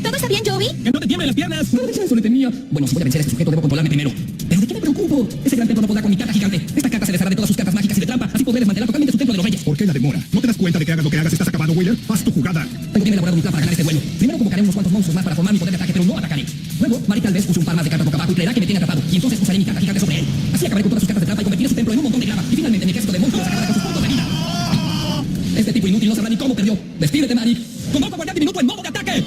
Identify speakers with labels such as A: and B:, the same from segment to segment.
A: ¿Todo está bien, Joey?
B: ¡Que no te tiemblen las piernas! Eso le temía. Bueno, si voy a vencer a este sujeto, debo controlarme primero. ¿Pero de qué me preocupo? Ese gran templo no podrá con mi carta gigante. Esta carta se deshará de todas sus cartas mágicas y de trampa. Así podré desmantelar totalmente su templo de los reyes.
C: ¿Por qué la demora? ¿No te das cuenta de que hagas lo que hagas? ¿Estás acabado, Wheeler? Haz tu jugada.
B: Tengo bien elaborado un plan para ganar este duelo. Primero convocaré unos cuantos monstruos más para formar mi poder de ataque, pero no atacaré. Luego, Mari tal vez use un par más de cartas boca abajo y creerá que me tiene atrapado. Y entonces usaré mi carta gigante sobre él. Así acabaré con todas sus cartas de trampa y convertiré su templo en un montón de grava. Y finalmente mi ejército de monstruos acabará con sus puntos de vida. Este tipo inútil no sabrá ni cómo perdió. Despídete, Mari. Convoco a guardián diminuto en modo de ataque.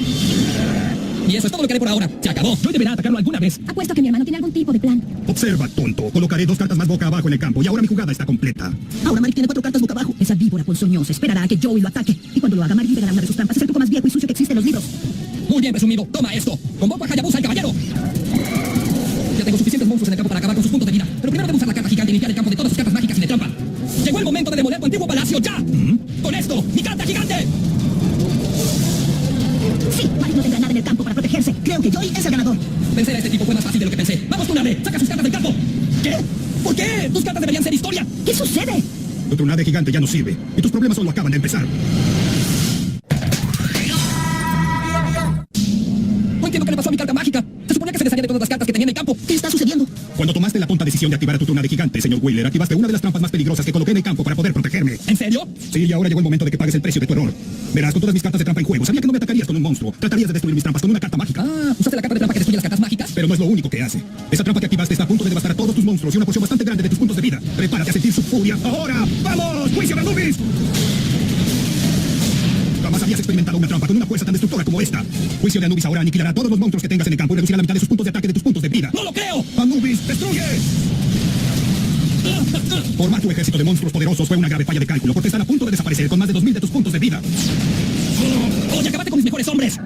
B: Y eso es todo lo que haré por ahora. Se acabó. Joy deberá atacarlo alguna vez.
A: Apuesto que mi hermano tiene algún tipo de plan.
C: Observa, tonto. Colocaré 2 cartas más boca abajo en el campo y ahora mi jugada está completa.
D: Ahora Mari tiene 4 cartas boca abajo. Esa víbora ponzoñosa esperará a que Joey lo ataque. Y cuando lo haga, Mari liberará una de sus trampas. Es el truco más viejo y sucio que existe en los libros.
B: Muy bien, presumido. Toma esto. Convoco a Hayabusa, el caballero. Ya tengo suficientes monstruos en el campo para acabar con sus puntos de vida. Pero primero debo usar la carta gigante y limpiar el campo de todas sus cartas mágicas y de trampa. Llegó el momento de demoler tu antiguo palacio ya. Con esto, mi carta gigante.
D: Sí, Mari no tendrá nada en el campo para protegerse. Creo que Joey es el ganador.
B: Vencer a este tipo fue más fácil de lo que pensé. ¡Vamos, Tunade! ¡Saca sus cartas del campo! ¿Qué? ¿Por qué? Tus cartas deberían ser historia.
D: ¿Qué sucede?
C: Tu tronade gigante ya no sirve. Y tus problemas solo acaban de empezar.
B: No entiendo qué le pasó a mi carta mágica. Se suponía que se desharía de todas las cartas que tenía en el campo.
D: ¿Qué está sucediendo?
C: Cuando tomaste la tonta decisión de activar a tu tronade gigante, señor Wheeler, activaste una de las trampas más peligrosas que coloqué en el campo para poder protegerme.
B: ¿En serio?
C: Sí, y ahora llegó el momento de que pagues el precio de tu error. Verás, con todas mis cartas de trampa en juego, sabía que no me atacarías con un monstruo. Tratarías de destruir mis trampas con una carta mágica.
B: Ah, usaste la carta de trampa que destruye las cartas mágicas.
C: Pero no es lo único que hace. Esa trampa que activaste está a punto de devastar a todos tus monstruos y una porción bastante grande de tus puntos de vida. Prepárate a sentir su furia. ¡Ahora! ¡Vamos! ¡Juicio de Anubis! Jamás habías experimentado una trampa con una fuerza tan destructora como esta. Juicio de Anubis ahora aniquilará a todos los monstruos que tengas en el campo y reducirá la mitad de sus puntos de ataque de tus puntos de vida.
B: ¡No lo creo!
C: ¡Anubis, destruye! Formar tu ejército de monstruos poderosos fue una grave falla de cálculo porque están a punto de desaparecer con más de 2000 de tus puntos de vida.
B: ¡Oye, acabaste con mis mejores hombres!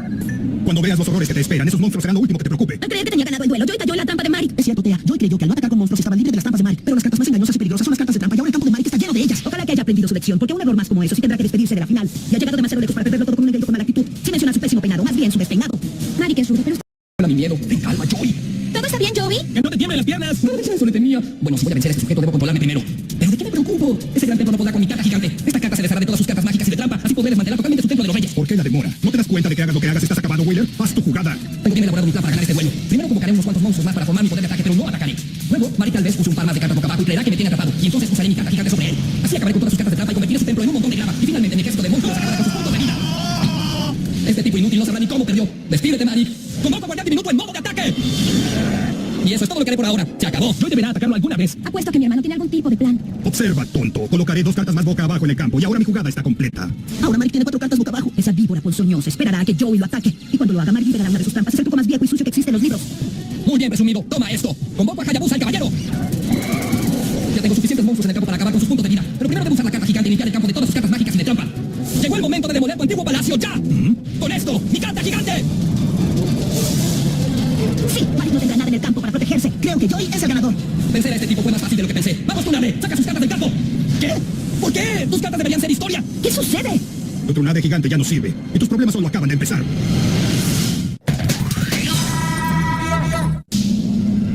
C: Cuando veas los horrores que te esperan, esos monstruos serán lo último que te preocupe.
D: Creía que tenía ganado el duelo. Joey cayó en la trampa de Mari. Es cierto, Tea. Joey creyó que al no atacar con monstruos estaba libre de las trampas de Mari. Pero las cartas más engañosas y peligrosas son las cartas de trampa y ahora el campo de Mari está lleno de ellas. Ojalá que haya aprendido su lección, porque un error más como eso sí tendrá que despedirse de la final. Y ha llegado demasiado lejos para perderlo todo con un engreído con mala actitud. Sin mencionar su pésimo peinado, más bien su despeinado.
A: Mari, que es rudo, pero...
B: Hola, mi miedo. Ten calma, Joy.
A: ¿Todo está bien, Joey?
B: ¡Que no te tiemblen las piernas! Eso le temía. Bueno, si voy a vencer a este sujeto, debo controlarme primero. ¿Pero de qué me preocupo? Ese gran templo no podrá con mi carta gigante. Esta carta se deshará de todas sus cartas mágicas y de trampa. Así podré desmantelar totalmente su templo de los reyes.
C: ¿Por qué la demora? ¿No te das cuenta de que hagas lo que hagas? ¿Estás acabado, Wheeler? Haz tu jugada.
B: Tengo bien elaborado un plan para ganar este duelo. Primero convocaré unos cuantos monstruos más para formar mi poder de ataque, pero no atacaré. Luego, Mari tal vez use un par más de cartas boca abajo y creerá que me tiene atrapado. Y entonces usaré mi carta gigante sobre él. Así acabaré con todas sus cartas de trampa y convertiré su templo en un montón de grava. Y finalmente mi ejército de monstruos acabará con sus puntos de vida. Este tipo inútil no sabrá ni cómo perdió. Despídete, Mari. Convoco a guardián diminuto en modo de ataque. Y eso es todo lo que haré por ahora. Se acabó. Joy deberá atacarlo alguna vez.
A: Apuesto que mi hermano tiene algún tipo de plan.
C: Observa, tonto. Colocaré 2 cartas más boca abajo en el campo y ahora mi jugada está completa.
D: Ahora Mari tiene 4 cartas boca abajo. Esa víbora ponzoñosa esperará a que Joey lo ataque. Y cuando lo haga, Mari liberará una de sus trampas. Es el truco más viejo y sucio que existe en los libros.
B: Muy bien, presumido. Toma esto. Convoco a Hayabusa, el caballero. Ya tengo suficientes monstruos en el campo para acabar con sus puntos de vida. Pero primero debo usar la carta gigante y limpiar el campo de todas sus cartas mágicas y de trampa. Llegó el momento de demoler tu antiguo palacio ya. Con esto, mi carta gigante.
D: Sí, Mari no tendrá nada en el campo para protegerse. Creo que Joey es el ganador.
B: Vencer a este tipo fue más fácil de lo que pensé. ¡Vamos, Tunade! ¡Saca sus cartas del campo! ¿Qué? ¿Por qué? Tus cartas deberían ser historia.
D: ¿Qué sucede?
C: Tu tronade gigante ya no sirve. Y tus problemas solo acaban de empezar.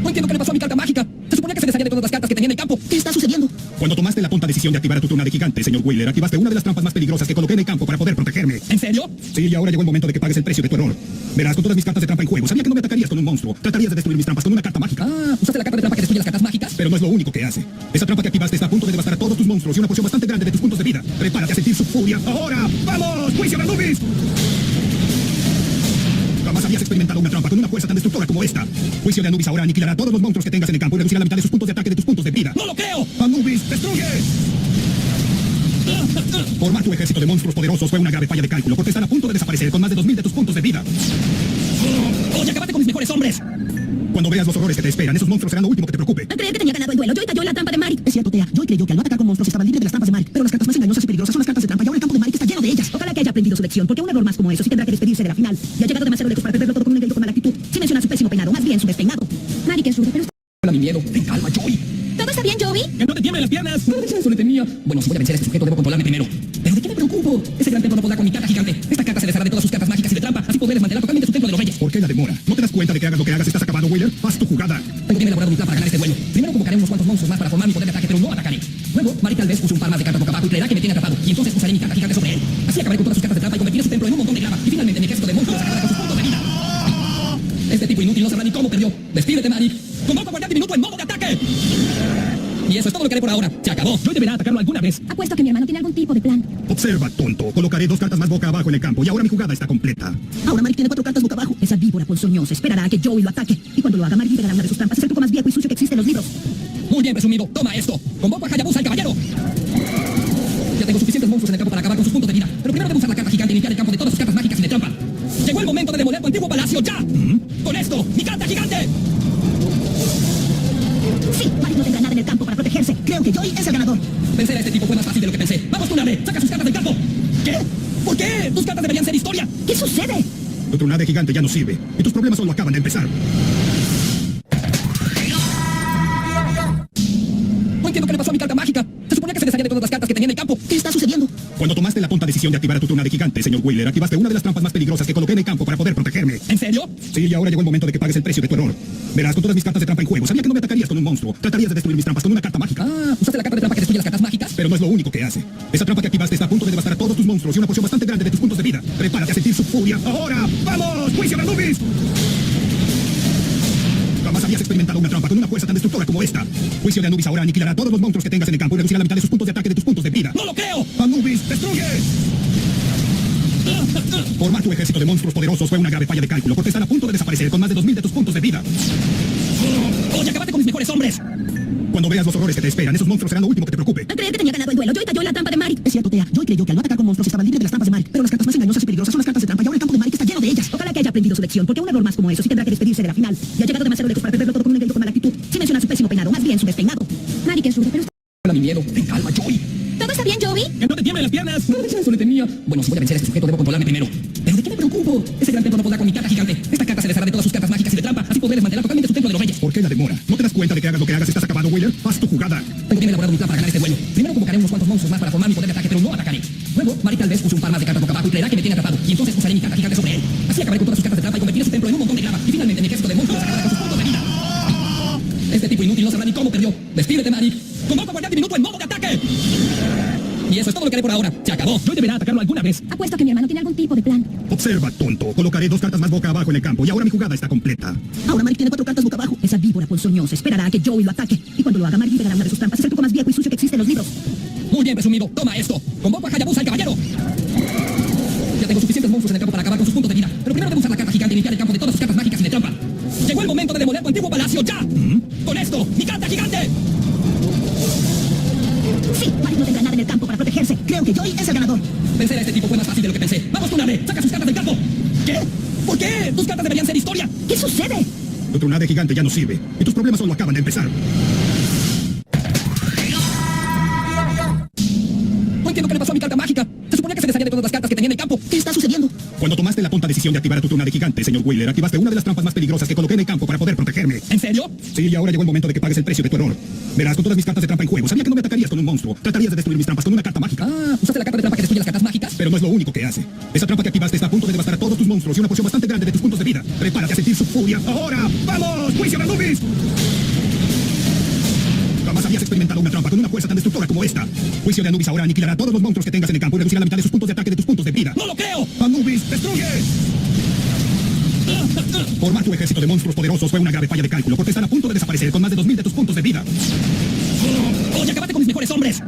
B: No entiendo qué le pasó a mi carta mágica. Se suponía que se desharía de todas las cartas que tenía en el campo.
D: ¿Qué está sucediendo?
C: Cuando tomaste la tonta decisión de activar a tu tronade gigante, señor Wheeler, activaste una de las trampas más peligrosas que coloqué en el campo para poder protegerme.
B: ¿En serio?
C: Sí, y ahora llegó el momento de que pagues el precio de tu error. Verás, con todas mis cartas de trampa en juego, sabía que no me atacarías con un monstruo. Tratarías de destruir mis trampas con una carta mágica.
B: Ah, usaste la carta de trampa que destruye las cartas mágicas.
C: Pero no es lo único que hace. Esa trampa que activaste está a punto de devastar a todos tus monstruos y una porción bastante grande de tus puntos de vida. Prepárate a sentir su furia. ¡Ahora! ¡Vamos! ¡Juicio de Anubis! Jamás habías experimentado una trampa con una fuerza tan destructora como esta. Juicio de Anubis ahora aniquilará a todos los monstruos que tengas en el campo y reducirá la mitad de sus puntos de ataque de tus puntos de vida.
B: ¡No lo creo!
C: ¡Anubis, destruye! Formar tu ejército de monstruos poderosos fue una grave falla de cálculo porque están a punto de desaparecer con más de 2000 de tus puntos de vida.
B: ¡Oye, acabaste con mis mejores hombres!
C: Cuando veas los horrores que te esperan, esos monstruos serán lo último que te preocupe.
D: Creía que tenía ganado el duelo. Joey cayó en la trampa de Mari. Es cierto, Tea. Joey creyó que al no atacar con monstruos estaba libre de las trampas de Mari. Pero las cartas más engañosas y peligrosas son las cartas de trampa y ahora el campo de Mari está lleno de ellas. Ojalá que haya aprendido su lección, porque un error más como eso sí tendrá que despedirse de la final. Y ha llegado demasiado lejos para perderlo todo con un engreído con mala actitud. Sin mencionar su pésimo peinado, más bien su despeinado.
A: Mari, que es rudo, pero...
B: Hola, mi miedo. Ten calma, Joy.
A: ¿Todo está bien, Joey?
B: ¡Que no te tiemblen las piernas! Eso le temía. Bueno, si voy a vencer a este sujeto, debo controlarme primero. ¿Pero de qué me preocupo? Ese gran templo no podrá con mi carta gigante. Esta carta se deshará de todas sus cartas mágicas y de trampa. Así podré desmantelar totalmente su templo de los reyes.
C: ¿Por qué la demora? ¿No te das cuenta de que hagas lo que hagas? ¿Estás acabado, Wheeler? Haz tu jugada.
B: Tengo bien elaborado un plan para ganar este duelo. Primero convocaré unos cuantos monstruos más para formar mi poder de ataque, pero no atacaré. Luego, Mari tal vez use un par más de cartas boca abajo y creerá que me tiene atrapado. Y entonces usaré mi carta gigante sobre él. Así acabaré con todas sus cartas de trampa y convertiré su templo en un montón de grava. Y finalmente mi ejército de monstruos acabará con sus puntos de vida. Este tipo inútil no sabrá ni cómo perdió. Despídete, Mari. Convoco a guardián diminuto en modo de ataque. Y eso es todo lo que haré por ahora. Se acabó.
C: Joy deberá atacarlo alguna vez.
A: Apuesto que mi hermano tiene algún tipo de plan.
C: Observa, tonto. Colocaré 2 cartas más boca abajo en el campo y ahora mi jugada está completa.
D: Ahora Mari tiene 4 cartas boca abajo. Esa víbora ponzoñosa esperará a que Joey lo ataque. Y cuando lo haga, Mari pegará una de sus trampas. Es el truco más viejo y sucio que existe en los libros.
B: Muy bien, presumido. Toma esto. Convoco a Hayabusa, el caballero. Ya tengo suficientes monstruos en el campo para acabar con sus puntos de vida. Pero primero debo usar la carta gigante y limpiar el campo de todas sus cartas mágicas y de trampa. Llegó el momento de demoler tu antiguo palacio, ¡ya! Con esto, mi carta gigante.
D: Sí, Mari no tendrá nada en el campo para protegerse. Creo que Joey es el ganador.
B: Vencer a este tipo fue más fácil de lo que pensé. ¡Vamos, Tunade! ¡Saca sus cartas del campo! ¿Qué? ¿Por qué? Tus cartas deberían ser historia.
D: ¿Qué sucede?
C: Tu tronade gigante ya no sirve y tus problemas solo acaban de empezar.
B: No entiendo qué le pasó a mi carta mágica. Se suponía que se desharía de todas las cartas que tenía en el campo.
D: ¿Qué está sucediendo?
C: Cuando tomaste la tonta decisión de activar a tu tronade gigante, señor Wheeler, activaste una de las trampas más peligrosas que coloqué en el campo para poder protegerme.
B: ¿En serio?
C: Sí, y ahora llegó el momento de que pagues el precio de tu error. Verás, con todas mis cartas de trampa en juego, sabía que no me atacarías con un monstruo. Tratarías de destruir mis trampas con una carta mágica.
B: Ah, usaste la carta de trampa que destruye las cartas mágicas.
C: Pero no es lo único que hace. Esa trampa que activaste está a punto de devastar a todos tus monstruos y una porción bastante grande de tus puntos de vida. Prepárate a sentir su furia. ¡Ahora! ¡Vamos! ¡Juicio de Anubis! Jamás habías experimentado una trampa con una fuerza tan destructora como esta. Juicio de Anubis ahora aniquilará a todos los monstruos que tengas en el campo y reducirá la mitad de sus puntos de ataque de tus puntos de vida.
B: ¡No lo creo!
C: ¡Anubis, destruye! Formar tu ejército de monstruos poderosos fue una grave falla de cálculo porque están a punto de desaparecer con más de 2000 de tus puntos de vida.
B: ¡Oye, acabaste con mis mejores hombres!
C: Cuando veas los horrores que te esperan, esos monstruos serán lo último que te preocupe.
A: Al creer que tenía ganado el duelo, Joey cayó en la trampa de Mari.
D: Es cierto, Tea. Joey creyó que al no atacar con monstruos estaba libre de las trampas de Mari. Pero las cartas más engañosas y peligrosas son las cartas de trampa y ahora el campo de Mari está lleno de ellas. Ojalá que haya aprendido su lección, porque un error más como eso sí tendrá que despedirse de la final. Y ha llegado demasiado lejos para perderlo todo con un engreído con mala actitud. Sin mencionar su pésimo peinado, más bien su despeinado.
A: Mari, que es rudo, pero
B: Hola, mi miedo. Ten calma, Joey.
A: ¿todo está bien, Joey?
B: ¡Que no te tiemblen las piernas! No, eso le temía. Bueno, si voy a vencer a este sujeto, debo controlarme primero. ¿Pero de qué me preocupo? Ese gran templo no podrá con mi carta gigante. Esta carta se deshará de todas sus cartas mágicas y de trampa. Así podré desmantelar totalmente su templo de los reyes.
C: ¿Por qué la demora? ¿No te das cuenta de que hagas lo que hagas estás acabado, Wheeler? Haz tu jugada.
B: Tengo bien elaborado mi plan para ganar este duelo. Primero convocaré unos cuantos monstruos más para formar mi poder de ataque, pero no atacaré. Luego, Mari tal vez use un par más de cartas boca abajo y creerá que me tiene atrapado. Y entonces usaré mi carta gigante sobre él. Así acabaré con todas sus cartas de trampa y convertiré su templo en un montón de grava. Y finalmente mi ejército de monstruos acabará con sus puntos de vida. Este tipo inútil no sabrá ni cómo perdió. Despídete, Mari. Convoco a guardián diminuto en modo de ataque. Y eso es todo lo que haré por ahora. Se acabó.
C: Joy deberá atacarlo alguna vez.
A: Apuesto que mi hermano tiene algún tipo de plan.
C: Observa, tonto. Colocaré 2 cartas más boca abajo en el campo y ahora mi jugada está completa.
D: Ahora Mari tiene 4 cartas boca abajo. Esa víbora ponzoñosa esperará a que Joey lo ataque. Y cuando lo haga, Mari pegará una de sus trampas. Es el truco más viejo y sucio que existe en los libros.
B: Muy bien, presumido. Toma esto. Convoco a Hayabusa, el caballero. Ya tengo suficientes monstruos en el campo para acabar con sus puntos de vida. Pero primero debo usar la carta gigante y limpiar el campo de todas sus cartas mágicas y de trampa. Llegó el momento de demoler tu antiguo palacio, ¡ya! Con esto, mi carta gigante.
D: Sí, Mari no tendrá nada en el campo para protegerse. Creo que Joey es el ganador.
B: Vencer a este tipo fue más fácil de lo que pensé. ¡Vamos, Tunade! ¡Saca sus cartas del campo! ¿Qué? ¿Por qué? Tus cartas deberían ser historia.
D: ¿Qué sucede?
C: Tu tronade gigante ya no sirve y tus problemas solo acaban de empezar.
B: No entiendo qué le pasó a mi carta mágica. Se suponía que se desharía de todas las cartas que tenía en el campo.
D: ¿Qué está sucediendo?
C: Cuando tomaste la tonta decisión de activar a tu tronade gigante, señor Wheeler, activaste una de las trampas más peligrosas que coloqué en el campo para poder protegerme.
B: ¿En serio?
C: Sí, y ahora llegó el momento de que pagues el precio de tu error. Verás, con todas mis cartas de trampa en juego, sabía que no me atacarías con un monstruo. Tratarías de destruir mis trampas con una carta mágica.
B: Ah, usaste la carta de trampa que destruye las cartas mágicas.
C: Pero no es lo único que hace. Esa trampa que activaste está a punto de devastar a todos tus monstruos y una porción bastante grande de tus puntos de vida. Prepárate a sentir su furia. ¡Ahora! ¡Vamos! ¡Juicio de Anubis! Jamás habías experimentado una trampa con una fuerza tan destructora como esta. Juicio de Anubis ahora aniquilará a todos los monstruos que tengas en el campo y reducirá la mitad de sus puntos de ataque de tus puntos de vida.
B: ¡No lo creo!
C: ¡Anubis, destruye! Formar tu ejército de monstruos poderosos fue una grave falla de cálculo porque están a punto de desaparecer con más de 2000 de tus puntos de vida.
B: ¡Oye, acabaste con mis mejores hombres!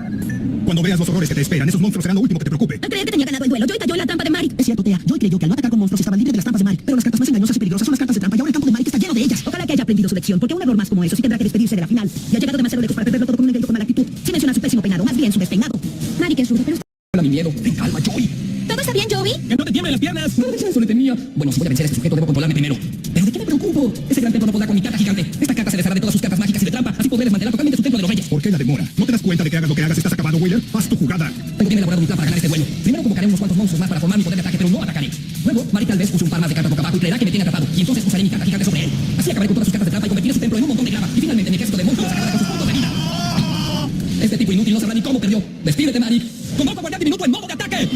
C: Cuando veas los horrores que te esperan, esos monstruos serán lo último que te preocupe.
A: Al creer que tenía ganado el duelo, Joey cayó en la trampa de Mari.
D: Es cierto, Tea. Joey creyó que al no atacar con monstruos estaba libre de las trampas de Mari. Pero las cartas más engañosas y peligrosas son las cartas de trampa y ahora el campo de Mari está lleno de ellas. Ojalá que haya aprendido su lección, porque un error más como eso sí tendrá que despedirse de la final. Y ha llegado demasiado lejos para perderlo todo con un engreído con mala actitud. Sin mencionar su pésimo peinado, más bien su despeinado.
A: Mari, que es rudo, pero
B: Hola, mi miedo. Ten calma, Joey.
A: ¿todo está bien, Joey?
B: ¡Que no te tiemblen las piernas! No, eso le temía. Bueno, si voy a vencer a este sujeto, debo controlarme primero. ¿Pero de qué me preocupo? Ese gran templo no podrá con mi carta gigante. Esta carta se deshará de todas sus cartas mágicas y de trampa. Así podré desmantelar totalmente su templo de los reyes.
C: ¿Por qué la demora? ¿No te das cuenta de que hagas lo que hagas estás acabado, Wheeler? Haz tu jugada.
B: Tengo bien elaborado mi plan para ganar este duelo. Primero convocaré unos cuantos monstruos más para formar mi poder de ataque, pero no atacaré. Luego, Mari tal vez use un par más de cartas boca abajo y creerá que me tiene atrapado. Y entonces usaré mi carta gigante sobre él. Así acabaré con todas sus cartas de trampa y convertiré su templo en un montón de grava. Y finalmente mi ejército de monstruos acabará con sus puntos de vida. Este tipo inútil no sabrá ni cómo perdió. Despídete, Mari. Convoco a guardián diminuto en modo de ataque.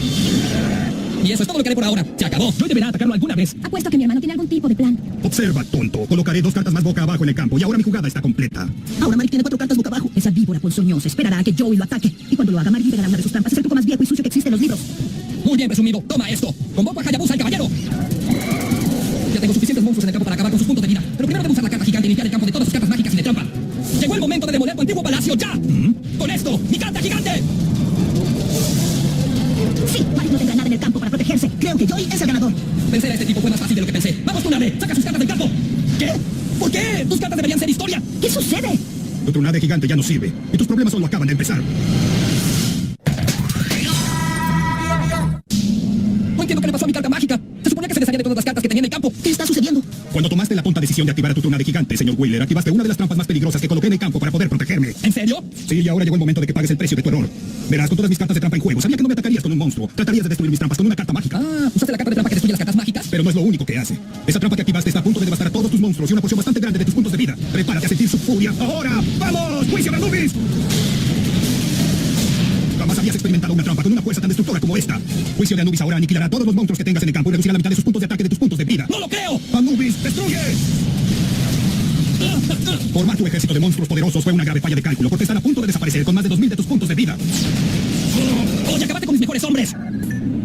B: Y eso es todo lo que haré por ahora. Se acabó.
C: Joy deberá atacarlo alguna vez.
A: Apuesto que mi hermano tiene algún tipo de plan.
C: Observa, tonto. Colocaré 2 cartas más boca abajo en el campo y ahora mi jugada está completa.
D: Ahora Mari tiene 4 cartas boca abajo. Esa víbora ponzoñosa esperará a que Joey lo ataque. Y cuando lo haga, Mari pegará una de sus trampas. Es el truco más viejo y sucio que existe en los libros.
B: Muy bien, presumido. Toma esto. Convoco a Hayabusa, el caballero. Ya tengo suficientes monstruos en el campo para acabar con sus puntos de vida. Pero primero debo usar la carta gigante y limpiar el campo de todas sus cartas mágicas y de trampa. Llegó el momento de demoler tu antiguo palacio, ¡ya! Con esto, mi carta gigante.
D: Sí, Mari no tendrá nada en el campo para protegerse. Creo que Joey es el ganador.
B: Vencer a este tipo fue más fácil de lo que pensé. ¡Vamos, Tunade! ¡Saca sus cartas del campo! ¿Qué? ¿Por qué? Tus cartas deberían ser historia.
D: ¿Qué sucede?
C: Tu tronade gigante ya no sirve. Y tus problemas solo acaban de empezar.
B: No entiendo qué le pasó a mi carta mágica. Se suponía que se desharía de todas las cartas que tenía en el campo.
D: ¿Qué está sucediendo?
C: Cuando tomaste la tonta decisión de activar a tu tronade gigante, señor Wheeler, activaste una de las trampas más peligrosas que coloqué en el campo para poder protegerme.
B: ¿En serio?
C: Sí, y ahora llegó el momento de que pagues el precio de tu error. Verás, con todas mis cartas de trampa en juego, sabía que no me atacarías con un monstruo. Tratarías de destruir mis trampas con una carta mágica.
B: Ah, usaste la carta de trampa que destruye las cartas mágicas.
C: Pero no es lo único que hace. Esa trampa que activaste está a punto de devastar a todos tus monstruos y una porción bastante grande de tus puntos de vida. Prepárate a sentir su furia. ¡Ahora! ¡Vamos! ¡Juicio de Anubis! Jamás habías experimentado una trampa con una fuerza tan destructora como esta. Juicio de Anubis ahora aniquilará a todos los monstruos que tengas en el campo y reducirá la mitad de sus puntos de ataque de tus puntos de vida.
B: ¡No lo creo!
C: ¡Anubis, destruye! Formar tu ejército de monstruos poderosos fue una grave falla de cálculo porque están a punto de desaparecer con más de 2000 de tus puntos de vida.
B: ¡Oye, acabaste con mis mejores hombres!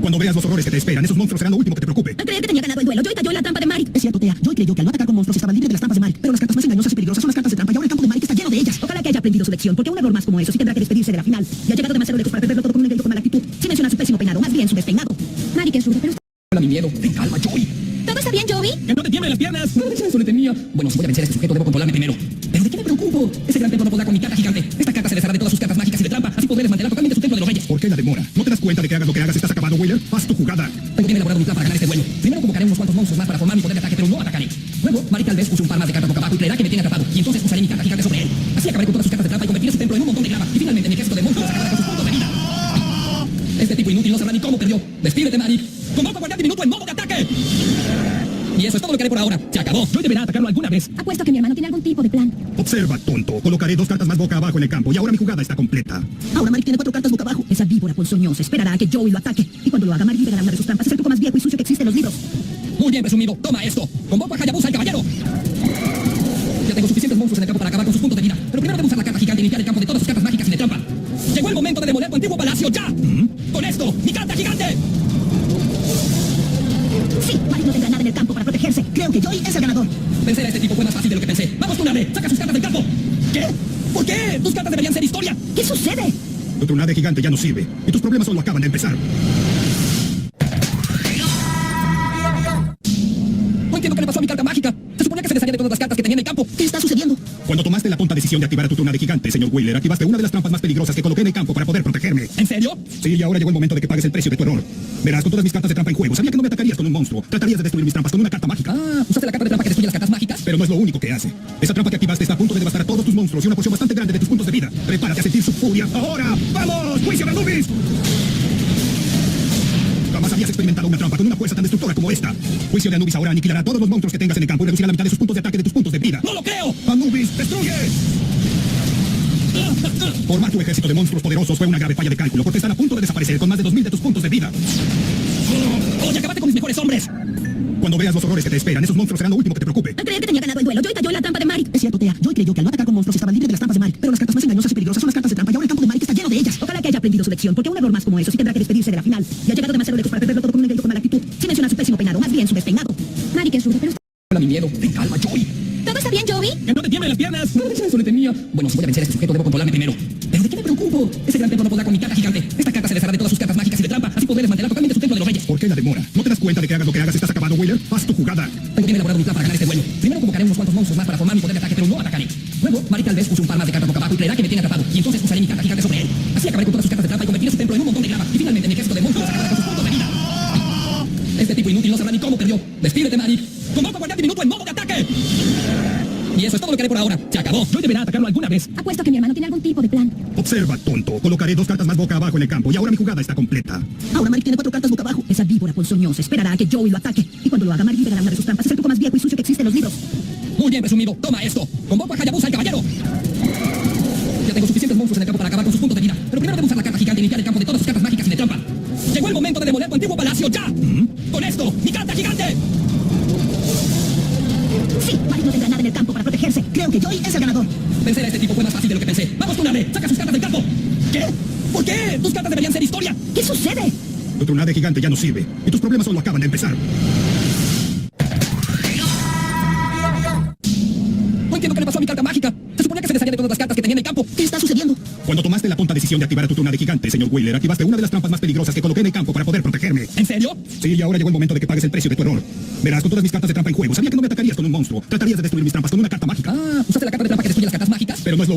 C: Cuando veas los horrores que te esperan, esos monstruos serán lo último que te preocupe.
A: Al creer que tenía ganado el duelo, Joey cayó en la trampa de Mari.
D: Es cierto, Tea. Joey creyó que al no atacar con monstruos estaba libre de las trampas de Mari. Pero las cartas más engañosas y peligrosas son las cartas de trampa y ahora el campo de Mari está lleno de ellas. Ojalá que haya aprendido su lección, porque un error más como eso sí tendrá que despedirse de la final. Y ha llegado demasiado lejos para perderlo todo con un engreído con mala actitud. Sin mencionar su pésimo peinado, más bien su despeinado.
A: Mari, que es rudo, pero...
B: Hola, mi miedo. Ten calma, Joey.
A: ¿Todo está bien, Joey?
B: ¡Que no te tiemblen las piernas! Eso le temía. Bueno, si voy a vencer a este sujeto, debo controlarme primero. ¿Pero de qué me preocupo? Ese gran templo no podrá con mi carta gigante. Esta carta se deshará de todas sus cartas mágicas y de trampa. Así podré desmantelar totalmente su templo de los reyes.
C: ¿Por qué la demora? ¿No te das cuenta de que hagas lo que hagas estás acabado, Wheeler? Haz tu jugada.
B: Tengo bien elaborado mi plan para ganar este duelo. Primero convocaré unos cuantos monstruos más para formar mi poder de ataque, pero no atacaré. Luego, Mari tal vez use un par más de cartas boca abajo y creerá que me tiene atrapado. Y entonces usaré mi carta gigante sobre él. Así acabaré con todas sus cartas de trampa y convertiré su templo en un montón de grava. Y finalmente mi ejército de monstruos acabará con sus puntos de vida. Este tipo inútil no sabrá ni cómo perdió. Despídete, Mari. Convoco a guardián diminuto en modo de ataque. Y eso es todo lo que haré por ahora. Se acabó. Joey deberá atacarlo alguna vez.
A: Apuesto que mi hermano tiene algún tipo de plan.
C: Observa, tonto. Colocaré 2 cartas más boca abajo en el campo y ahora mi jugada está completa.
D: Ahora Mari tiene 4 cartas boca abajo. Esa víbora ponzoñosa esperará a que Joey lo ataque. Y cuando lo haga, Mari liberará una de sus trampas. Es el truco más viejo y sucio que existe en los libros.
B: Muy bien, presumido. Toma esto. Convoco a Hayabusa, el caballero. Ya tengo suficientes monstruos en el campo para acabar con sus puntos de vida. Pero primero debo usar la carta gigante y limpiar el campo de todas sus cartas mágicas y de trampa. Llegó el momento de demoler tu antiguo palacio, ¡ya! Con esto, mi carta gigante.
D: Sí, Mari no tendrá nada en el campo para protegerse. Creo que Joey es el ganador.
B: Vencer a este tipo fue más fácil de lo que pensé. ¡Vamos, Tunade! ¡Saca sus cartas del campo! ¿Qué? ¿Por qué? Tus cartas deberían ser historia.
D: ¿Qué sucede?
C: Tu tronade gigante ya no sirve. Y tus problemas solo acaban de empezar.
B: No entiendo qué le pasó a mi carta mágica. Se suponía que se desharía de todas las cartas que tenía en el campo.
D: ¿Qué está sucediendo?
C: Cuando tomaste la tonta decisión de activar a tu tronade gigante, señor Wheeler, activaste una de las trampas más peligrosas que coloqué en el campo para poder protegerme.
B: ¿En serio?
C: Sí, y ahora llegó el momento de que pagues el precio de tu error. Verás, con todas mis cartas de trampa en juego, sabía que no me atacarías con un monstruo. Tratarías de destruir mis trampas con una carta mágica.
B: Ah, usaste la carta de trampa que destruye las cartas mágicas.
C: Pero no es lo único que hace. Esa trampa que activaste está a punto de devastar a todos tus monstruos y una porción bastante grande de tus puntos de vida. Prepárate a sentir su furia. ¡Ahora! ¡Vamos! ¡Juicio de Anubis! Jamás habías experimentado una trampa con una fuerza tan destructora como esta. Juicio de Anubis ahora aniquilará a todos los monstruos que tengas en el campo y reducirá la mitad de sus puntos de ataque de tus puntos de vida.
B: ¡No lo creo!
C: ¡Anubis, destruye! Formar tu ejército de monstruos poderosos fue una grave falla de cálculo porque están a punto de desaparecer con más de 2000 de tus puntos de vida.
B: ¡Oye, acabaste con mis mejores hombres!
C: Cuando veas los horrores que te esperan, esos monstruos serán lo último que te preocupe.
A: Al creer que tenía ganado el duelo, Joey cayó en la trampa de Mari.
D: Es cierto, Tea. Joey creyó que al no atacar con monstruos estaba libre de las trampas de Mari. Pero las cartas más engañosas y peligrosas son las cartas de trampa y ahora el campo de Mari está lleno de ellas. Ojalá que haya aprendido su lección, porque un error más como eso sí tendrá que despedirse de la final. Y ha llegado demasiado lejos para perderlo todo con un engreído con mala actitud. Sin mencionar su pésimo peinado, más bien su despeinado.
A: Mari, que es rudo, pero...
B: Hola, mi miedo. Ten calma, Joey.
A: ¿Todo está bien, Joey?
B: ¡Que no te tiemblen las piernas! Eso le temía. Bueno, si voy a vencer a este sujeto, debo controlarme primero. ¿Pero de qué me preocupo? Ese gran templo no podrá con mi carta gigante. Esta carta se deshará de todas sus cartas mágicas y de trampa. Así podré desmantelar totalmente su templo de los reyes.
C: ¿Por qué la demora? ¿No te das cuenta de que hagas lo que hagas estás acabado, Wheeler? Haz tu jugada.
B: Tengo bien elaborado mi plan para ganar este duelo. Primero convocaré unos cuantos monstruos más para formar mi poder de ataque, pero no atacaré. Luego, Mari tal vez use un par más de cartas boca abajo y creerá que me tiene atrapado. Y entonces usaré mi carta gigante sobre él. Así acabaré con todas sus cartas de trampa y convertiré su templo en un montón de grava. Y finalmente mi ejército de monstruos acabará con sus puntos de vida. Este tipo inútil no sabrá ni cómo perdió. Despídete, Mari. Convoco a guardián diminuto en modo de ataque. Y eso es todo lo que haré por ahora. Se acabó. Joey deberá atacarlo alguna vez.
A: Apuesto que mi hermano tiene algún tipo de plan.
C: Observa, tonto. Colocaré 2 cartas más boca abajo en el campo y ahora mi jugada está completa.
D: Ahora Mari tiene 4 cartas boca abajo. Esa víbora ponzoñosa esperará a que Joey lo ataque. Y cuando lo haga, Mari liberará una de sus trampas. Es el truco más viejo y sucio que existe en los libros.
B: Muy bien, presumido. Toma esto. Convoco a Hayabusa, el caballero. Ya tengo suficientes monstruos en el campo para acabar con sus puntos de vida. Pero primero debo usar la carta gigante y limpiar el campo de todas sus cartas mágicas y de trampa. Llegó el momento de demoler tu antiguo palacio, ¡ya! Con esto, mi carta gigante.
D: Sí, Mari no tendrá nada en el campo para protegerse. Creo que Joey es el ganador.
B: Vencer a este tipo fue más fácil de lo que pensé. ¡Vamos, Tunade! ¡Saca sus cartas del campo! ¿Qué? ¿Por qué? Tus cartas deberían ser historia.
D: ¿Qué sucede?
C: Tu tronade gigante ya no sirve. Y tus problemas solo acaban de empezar.
B: sabía de todas las cartas que tenía en el campo.
D: ¿Qué está sucediendo?
C: Cuando tomaste la tonta decisión de activar a tu turna de gigante, señor Wheeler, activaste una de las trampas más peligrosas que coloqué en el campo para poder protegerme.
B: ¿En serio?
C: Sí, y ahora llegó el momento de que pagues el precio de tu error. Verás, con todas mis cartas de trampa en juego, sabía que no me atacarías con un monstruo. Tratarías de destruir mis trampas con una carta mágica.
B: Ah, usaste la carta de trampa que destruye las cartas mágicas.
C: Pero no es lo